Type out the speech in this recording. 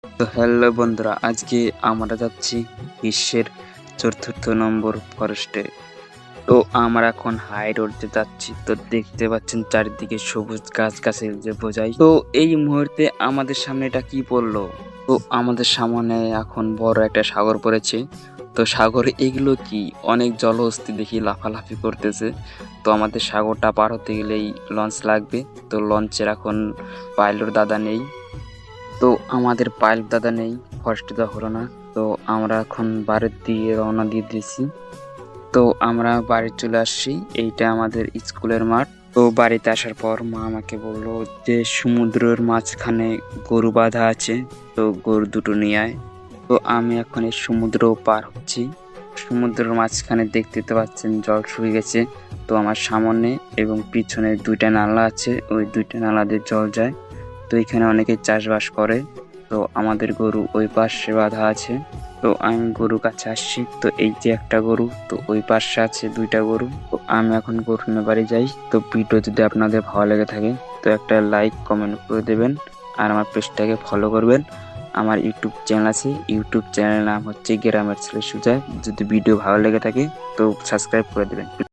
তো হ্যালো বন্ধুরা, আজকে আমরা যাচ্ছি বিশ্বের ৪র্থ নম্বর ফরেস্টে। তো আমরা এখন হাই রোডে যাচ্ছি। তো দেখতে পাচ্ছেন চারিদিকে সবুজ গাছ-গাছালি যে বোঝায়। তো এই মুহূর্তে আমাদের সামনে এটা কি পড়লো? তো আমাদের সামনে এখন বড় একটা সাগর পড়েছে। তো সাগরে এগুলো কি? অনেক জলহস্তী দেখি লাফালাফি করতেছে। তো আমাদের সাগরটা পার হতে গেলেই লঞ্চ লাগবে। তো লঞ্চের এখন পাইলট দাদা নেই। তো আমাদের পাইলট দাদা নেই, ফরেস্টে যাওয়া হলো না। তো আমরা এখন বাড়ির দিয়ে রওনা দিয়ে দিয়েছি। তো আমরা বাড়ি চলে আসছি। এইটা আমাদের স্কুলের মাঠ। তো বাড়িতে আসার পর মা আমাকে বললো যে সমুদ্রের মাঝখানে গরু বাঁধা আছে, তো গরু দুটো নিয়ে আয়। তো আমি এখন এই সমুদ্র পার হচ্ছি। সমুদ্রের মাঝখানে দেখতে তো পাচ্ছেন জল শুকিয়ে গেছে। তো আমার সামনে এবং পিছনে দুইটা নালা আছে, ওই দুইটা নালা দিয়ে জল যায়। তো এখানে অনেকে চাষবাস করে। তো আমাদের গরু ওই পাশে বাঁধা আছে। তো আমি গরুর কাছে আসছি। তো এই যে একটা গরু, তো ওই পাশে আছে দুইটা গরু। তো আমি এখন গরু নিয়ে বাড়ি যাই। তো ভিডিও যদি আপনাদের ভালো লেগে থাকে তো একটা লাইক কমেন্ট করে দেবেন আর আমার পেজটাকে ফলো করবেন। আমার ইউটিউব চ্যানেল আছে, ইউটিউব চ্যানেলের নাম হচ্ছে গ্রামের ছেলে সুজয়। যদি ভিডিও ভালো লেগে থাকে তো সাবস্ক্রাইব করে দেবেন।